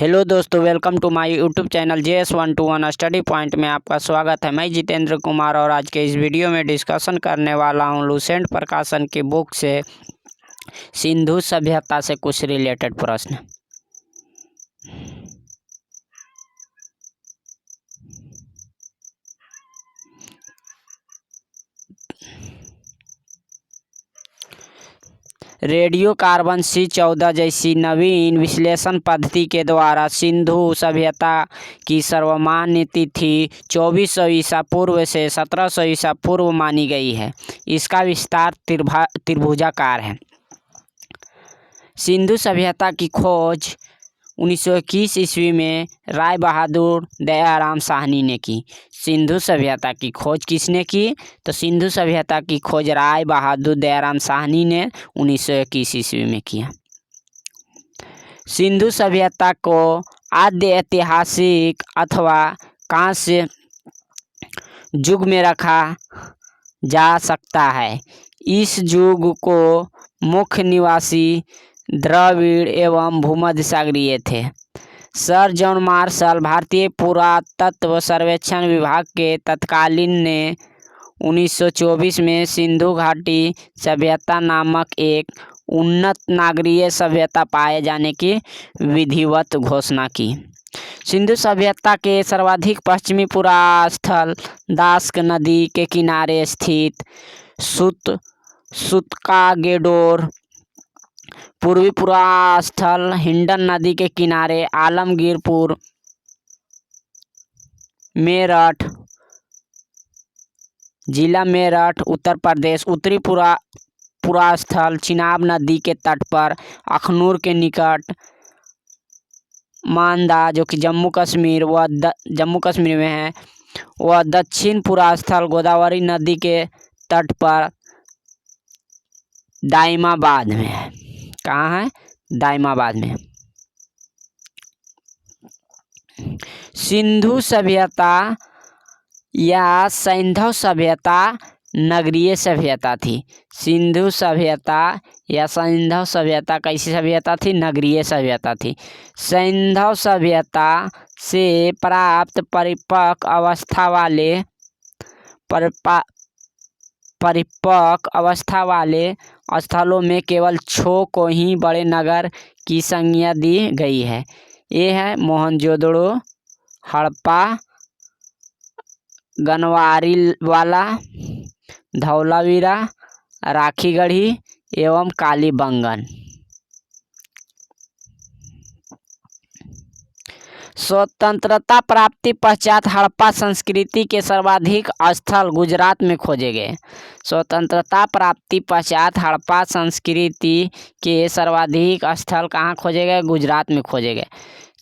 Hello दोस्तों, welcome to my YouTube channel JS121 study point में आपका स्वागत है। मैं जितेंद्र कुमार और आज के इस वीडियो में डिस्कशन करने वाला हूं लुसेंट प्रकाशन की बुक से सिंधु सभ्यता से कुछ रिलेटेड प्रश्न। रेडियो कार्बन C14 जैसी नवीन विश्लेषण पद्धति के द्वारा सिंधु सभ्यता की सर्वमान्य तिथि 2400 ईसा पूर्व से 1700 ईसा पूर्व मानी गई है। इसका विस्तार त्रिभुजाकार है। सिंधु सभ्यता की खोज 1921 ईस्वी में राय बहादुर दयाराम साहनी ने की। सिंधु सभ्यता की खोज किसने की? तो सिंधु सभ्यता की खोज राय बहादुर दयाराम साहनी ने 1921 ईस्वी में किया। सिंधु सभ्यता को आद्य ऐतिहासिक अथवा कांस्य युग में रखा जा सकता है। इस युग को मुख्य निवासी द्रविड़ एवं भूमध्य सागरीय थे। सर जॉन मार्शल भारतीय पुरातत्व सर्वेक्षण विभाग के तत्कालीन ने 1924 में सिंधु घाटी सभ्यता नामक एक उन्नत नागरीय सभ्यता पाए जाने की विधिवत घोषणा की। सिंधु सभ्यता के सर्वाधिक पश्चिमी पुरास्थल दास्क नदी के किनारे स्थित सुत्कागेडोर, पूर्वी पुरास्थल हिंडन नदी के किनारे आलमगीरपुर, मेरठ जिला मेरठ उत्तर प्रदेश, उत्तरी पुरास्थल चिनाब नदी के तट पर अखनूर के निकट मांदा जो कि जम्मू कश्मीर में है, वह दक्षिण पुरास्थल गोदावरी नदी के तट पर दाइमाबाद में है। कहाँ है? दाइमाबाद में। सिंधु सभ्यता या सैंधव सभ्यता नगरीय सभ्यता थी। सिंधु सभ्यता या सैंधव सभ्यता कैसी सभ्यता थी? नगरीय सभ्यता थी। सैंधव सभ्यता से प्राप्त परिपक्व अवस्था वाले स्थलों में केवल 6 को ही बड़े नगर की संज्ञा दी गई है। ये है मोहनजोदड़ो, हड़प्पा, गनवारीवाला, धौलावीरा, राखीगढ़ी एवं कालीबंगन। स्वतंत्रता प्राप्ति पश्चात हड़प्पा संस्कृति के सर्वाधिक स्थल गुजरात में खोजे गए। स्वतंत्रता प्राप्ति पश्चात हड़प्पा संस्कृति के सर्वाधिक स्थल कहाँ खोजे गए? गुजरात में खोजे गए।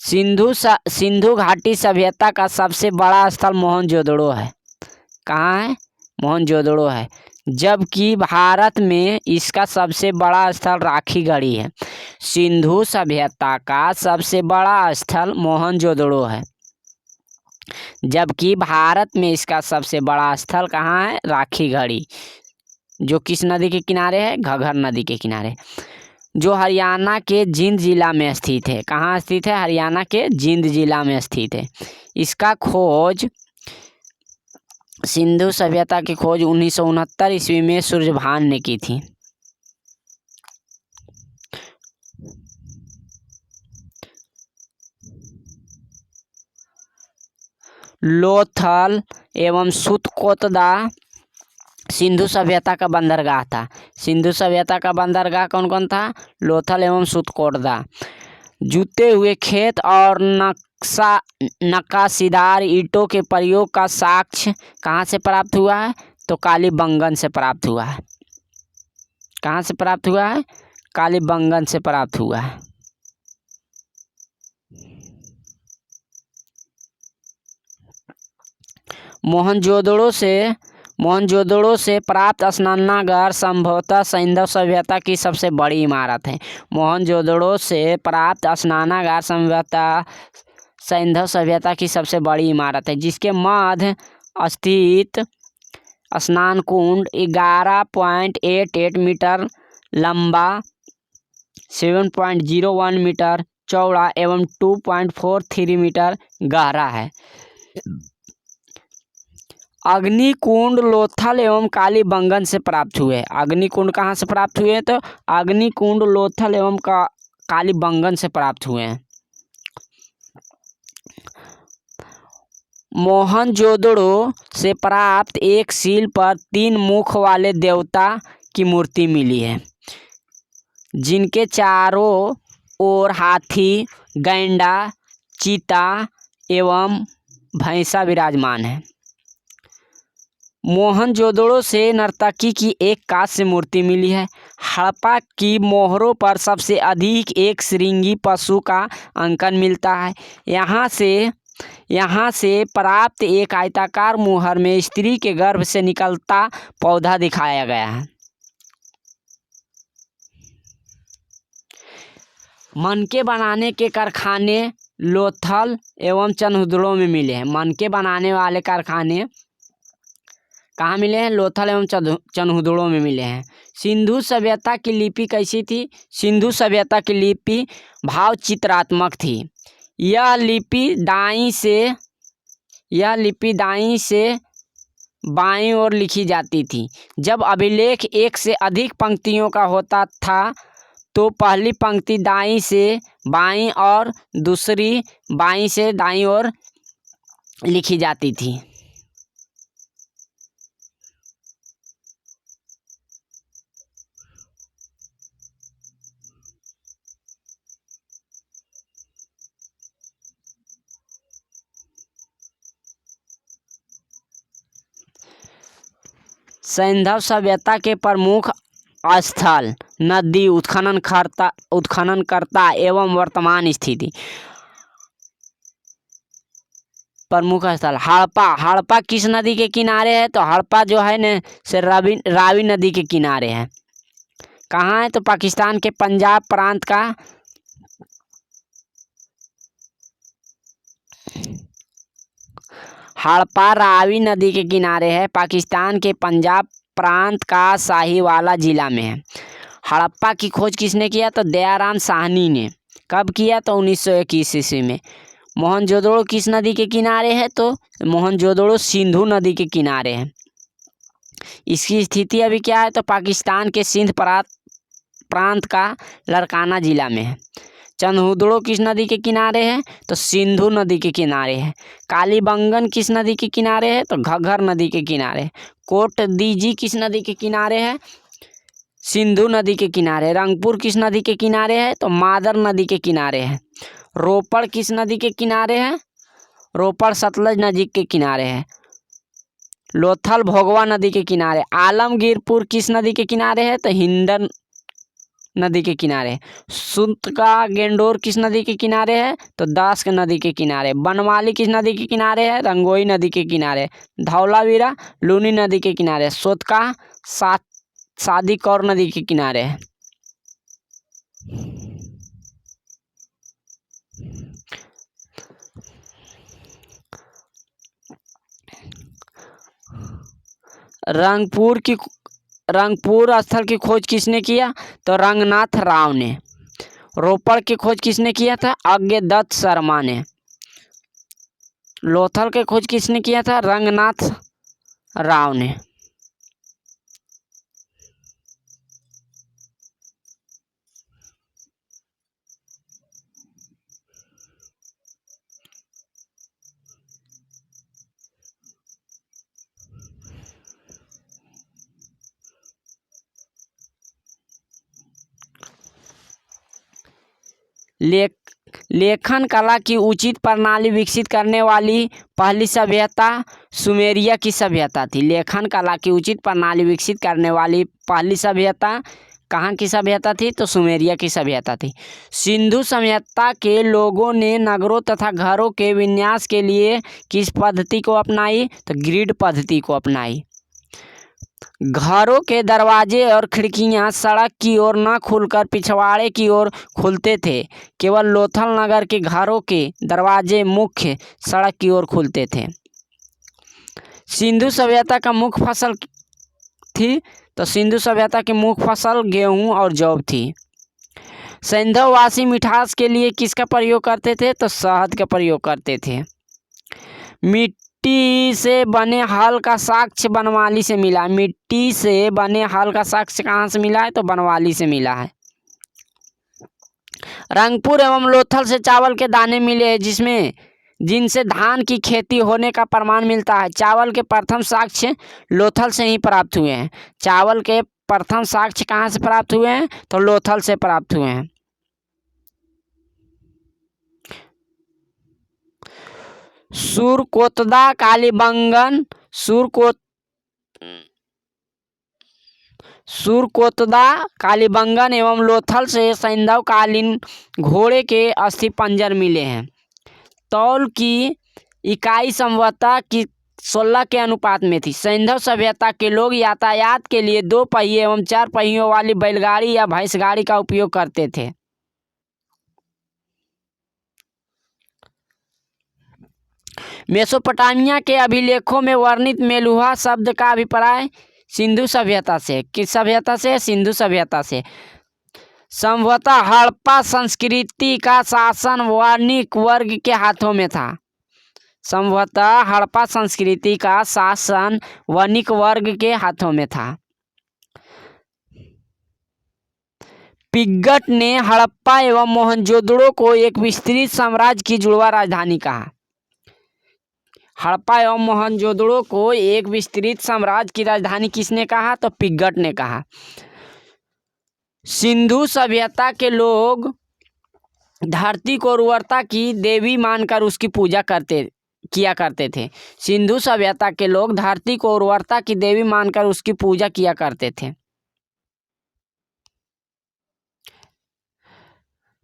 सिंधु घाटी सभ्यता का सबसे बड़ा स्थल मोहनजोदड़ो है। कहाँ है? मोहनजोदड़ो है। जबकि भारत में इसका सबसे बड़ा स्थल राखीगढ़ी है। सिंधु सभ्यता का सबसे बड़ा स्थल मोहनजोदड़ो है, जबकि भारत में इसका सबसे बड़ा स्थल कहाँ है? राखीगढ़ी, जो किस नदी के किनारे है? घग्गर नदी के किनारे, जो हरियाणा के जींद जिला में स्थित है। कहाँ स्थित है? हरियाणा के जींद जिला में स्थित है। इसका खोज सिंधु सभ्यता की खोज 1969 ईस्वी में सूरजभान ने की थी। लोथल एवं सुतकोतदा सिंधु सभ्यता का बंदरगाह था। सिंधु सभ्यता का बंदरगाह कौन कौन था? लोथल एवं सुतकोतदा। जुते हुए खेत और नक्काशीदार ईंटों के प्रयोग का साक्ष्य कहाँ से प्राप्त हुआ है? तो कालीबंगन से प्राप्त हुआ है। कहाँ से प्राप्त हुआ है? कालीबंगन से प्राप्त हुआ है। मोहनजोदड़ो से प्राप्त स्नानागार संभवतः सैंधव सभ्यता की सबसे बड़ी इमारत है। मोहनजोदड़ो से प्राप्त स्नानागार संभवतः सैंधव सभ्यता की सबसे बड़ी इमारत है, जिसके मध्य स्थित स्नान कुंड 11.88 मीटर लंबा, 7.01 मीटर चौड़ा एवं 2.43 मीटर गहरा है। अग्निकुंड लोथल एवं कालीबंगन से प्राप्त हुए। अग्निकुंड कहाँ से प्राप्त हुए हैं? तो अग्निकुंड लोथल एवं कालीबंगन से प्राप्त हुए हैं। मोहनजोदड़ो से प्राप्त एक सील पर 3 मुख वाले देवता की मूर्ति मिली है, जिनके चारों ओर हाथी, गैंडा, चीता एवं भैंसा विराजमान है। मोहनजोदड़ो से नर्तकी की एक कांस्य मूर्ति मिली है। हड़प्पा की मोहरों पर सबसे अधिक एक श्रृंगी पशु का अंकन मिलता है। यहाँ से प्राप्त एक आयताकार मुहर में स्त्री के गर्भ से निकलता पौधा दिखाया गया है। मनके बनाने के कारखाने लोथल एवं चनहुदड़ो में मिले हैं। मनके बनाने वाले कारखाने कहाँ मिले हैं? लोथल एवं चनहुदड़ो में मिले हैं। सिंधु सभ्यता की लिपि कैसी थी? सिंधु सभ्यता की लिपि भाव चित्रात्मक थी। यह लिपि दाईं से बाईं ओर लिखी जाती थी। जब अभिलेख एक से अधिक पंक्तियों का होता था तो पहली पंक्ति दाईं से बाईं और दूसरी बाईं से दाईं ओर लिखी जाती थी। सैंधव सभ्यता के प्रमुख स्थल, नदी, उत्खननकर्ता एवं वर्तमान स्थिति। प्रमुख स्थल हड़प्पा किस नदी के किनारे है? तो हड़प्पा जो है न से रावी नदी के किनारे है। कहाँ है? तो पाकिस्तान के पंजाब प्रांत का हड़प्पा रावी नदी के किनारे है। पाकिस्तान के पंजाब प्रांत का साहिवाला जिला में है। हड़प्पा की खोज किसने किया? तो दयाराम साहनी ने। कब किया? तो 1921 ईस्वी में। मोहनजोदड़ो किस नदी के किनारे है? तो मोहनजोदड़ो सिंधु नदी के किनारे है। इसकी स्थिति अभी क्या है? तो पाकिस्तान के सिंध प्रांत का लड़काना जिला में है। चनहुदड़ो किस नदी के किनारे है? तो सिंधु नदी के किनारे है। कालीबंगन किस नदी के किनारे है? तो घग्गर नदी के किनारे। कोटदीजी किस नदी के किनारे है? सिंधु नदी के किनारे। रंगपुर किस नदी के किनारे है? तो मादर नदी के किनारे है। रोपड़ किस नदी के किनारे है? रोपड़ सतलज नदी के किनारे है। लोथल भोगवा नदी के किनारे। आलमगीरपुर किस नदी के किनारे है? तो हिंडन नदी के किनारे। सुतका गेंडोर किस नदी के किनारे है? तो दास नदी के किनारे। बनवाली किस नदी के किनारे है? रंगोई नदी के किनारे। धौलावीरा लूनी नदी के किनारे। सोतका सादी कौर नदी के किनारे है। रंगपुर स्थल की खोज किसने किया? तो रंगनाथ राव ने। रोपड़ की खोज किसने किया था? अज्ञदत्त शर्मा ने। लोथल की खोज किसने किया था? रंगनाथ राव ने। लेखन कला की उचित प्रणाली विकसित करने वाली पहली सभ्यता सुमेरिया की सभ्यता थी। लेखन कला की उचित प्रणाली विकसित करने वाली पहली सभ्यता कहाँ की सभ्यता थी? तो सुमेरिया की सभ्यता थी। सिंधु सभ्यता के लोगों ने नगरों तथा घरों के विन्यास के लिए किस पद्धति को अपनाई? तो ग्रिड पद्धति को अपनाई। घरों के दरवाजे और खिड़कियां सड़क की ओर न खुलकर पिछवाड़े की ओर खुलते थे। केवल लोथल नगर के घरों के दरवाजे मुख्य सड़क की ओर खुलते थे। सिंधु सभ्यता का मुख्य फसल थी? तो सिंधु सभ्यता की मुख्य फसल गेहूं और जौ थी। सैंधववासी मिठास के लिए किसका प्रयोग करते थे? तो शहद का प्रयोग करते थे। मिट्टी से बने हल का साक्ष्य बनवाली से मिला। मिट्टी से बने हल का साक्ष्य कहाँ से मिला है? तो बनवाली से मिला है। रंगपुर एवं लोथल से चावल के दाने मिले हैं जिनसे धान की खेती होने का प्रमाण मिलता है। चावल के प्रथम साक्ष्य लोथल से ही प्राप्त हुए हैं। चावल के प्रथम साक्ष्य कहाँ से प्राप्त हुए हैं? तो लोथल से प्राप्त हुए हैं। सुरकोतदा कालीबंगन सुरकोतदा कालीबंगन एवं लोथल से सैंधव कालीन घोड़े के अस्थि पंजर मिले हैं। तौल की इकाई संवत्ता की 16 के अनुपात में थी। सैंधव सभ्यता के लोग यातायात के लिए 2 पहिए एवं 4 पहियों वाली बैलगाड़ी या भैंसगाड़ी का उपयोग करते थे। मेसोपोटामिया के अभिलेखों में वर्णित मेलुहा शब्द का अभिप्राय सिंधु सभ्यता से। किस सभ्यता से? सिंधु सभ्यता से। संभवतः हड़प्पा संस्कृति का शासन वणिक वर्ग के हाथों में था। संभवतः हड़प्पा संस्कृति का शासन वणिक वर्ग के हाथों में था। पिग्गट ने हड़प्पा एवं मोहनजोदड़ो को एक विस्तृत साम्राज्य की जुड़वा राजधानी कहा। हड़प्पा एवं मोहनजोदड़ो को एक विस्तृत साम्राज्य की राजधानी किसने कहा? तो पिग्गट ने कहा। सिंधु सभ्यता के लोग धरती को उर्वरता की देवी मानकर उसकी पूजा किया करते थे। सिंधु सभ्यता के लोग धरती को उर्वरता की देवी मानकर उसकी पूजा किया करते थे।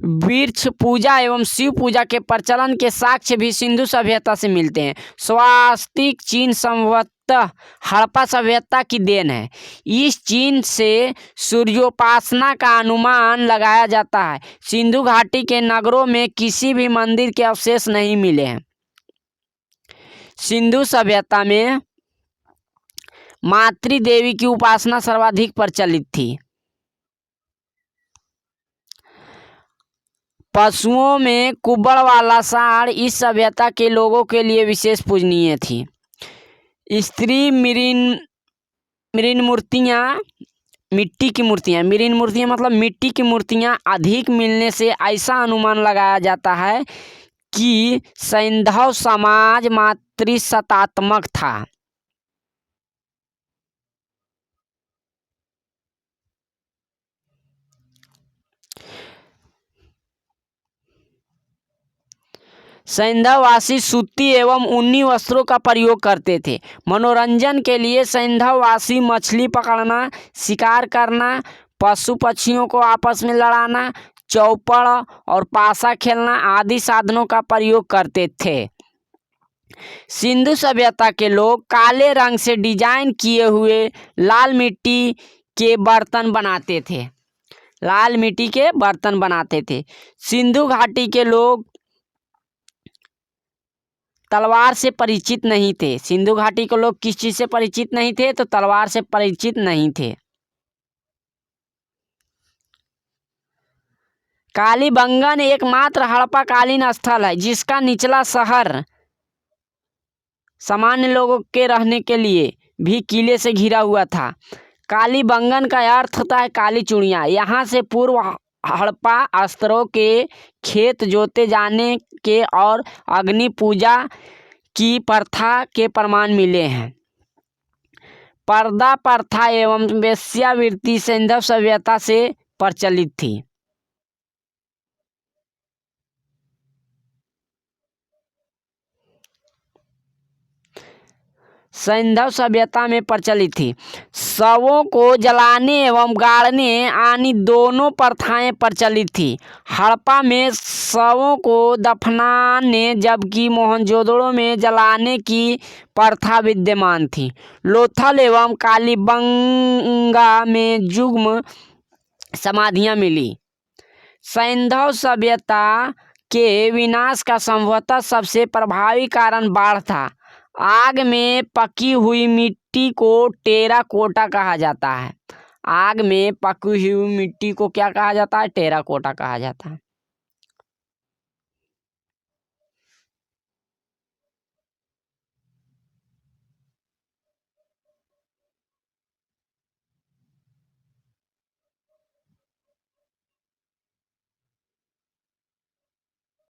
वृक्ष पूजा एवं शिव पूजा के प्रचलन के साक्ष्य भी सिंधु सभ्यता से मिलते हैं। स्वास्तिक चिन्ह संभवतः हड़प्पा सभ्यता की देन है। इस चिन्ह से सूर्योपासना का अनुमान लगाया जाता है। सिंधु घाटी के नगरों में किसी भी मंदिर के अवशेष नहीं मिले हैं। सिंधु सभ्यता में मातृ देवी की उपासना सर्वाधिक प्रचलित थी। पशुओं में कुब्बड़ वाला सांड इस सभ्यता के लोगों के लिए विशेष पूजनीय थी। स्त्री मृण मूर्तियाँ मिट्टी की मूर्तियाँ मृण मूर्तियाँ मतलब मिट्टी की मूर्तियाँ अधिक मिलने से ऐसा अनुमान लगाया जाता है कि सैंधव समाज मातृसत्तात्मक था। सैंधववासी सूती एवं ऊनी वस्त्रों का प्रयोग करते थे। मनोरंजन के लिए सैंधववासी मछली पकड़ना, शिकार करना, पशु पक्षियों को आपस में लड़ाना, चौपड़ और पासा खेलना आदि साधनों का प्रयोग करते थे। सिंधु सभ्यता के लोग काले रंग से डिजाइन किए हुए लाल मिट्टी के बर्तन बनाते थे। लाल मिट्टी के बर्तन बनाते थे। सिंधु घाटी के लोग तलवार से परिचित नहीं थे। सिंधु घाटी के लोग किस चीज से परिचित नहीं थे? तो तलवार से परिचित नहीं थे। कालीबंगन एकमात्र हड़प्पाकालीन स्थल है जिसका निचला शहर सामान्य लोगों के रहने के लिए भी किले से घिरा हुआ था। कालीबंगन का अर्थ होता है काली चूड़ियाँ। यहाँ से पूर्व हड़प्पा अस्त्रों के खेत जोते जाने के और अग्नि पूजा की प्रथा के प्रमाण मिले हैं। पर्दा प्रथा एवं वेश्यावृत्ति सैंधव सभ्यता से प्रचलित थी। सैंधव सभ्यता में प्रचलित थी। शवों को जलाने एवं गाड़ने आदि दोनों प्रथाएं प्रचलित थी। हड़प्पा में शवों को दफनाने जबकि मोहनजोदड़ो में जलाने की प्रथा विद्यमान थी। लोथल एवं कालीबंगा में युग्म समाधियां मिली। सैंधव सभ्यता के विनाश का संभवतः सबसे प्रभावी कारण बाढ़ था। आग में पकी हुई मिट्टी को टेराकोटा कहा जाता है। आग में पकी हुई मिट्टी को क्या कहा जाता है? टेराकोटा कहा जाता है।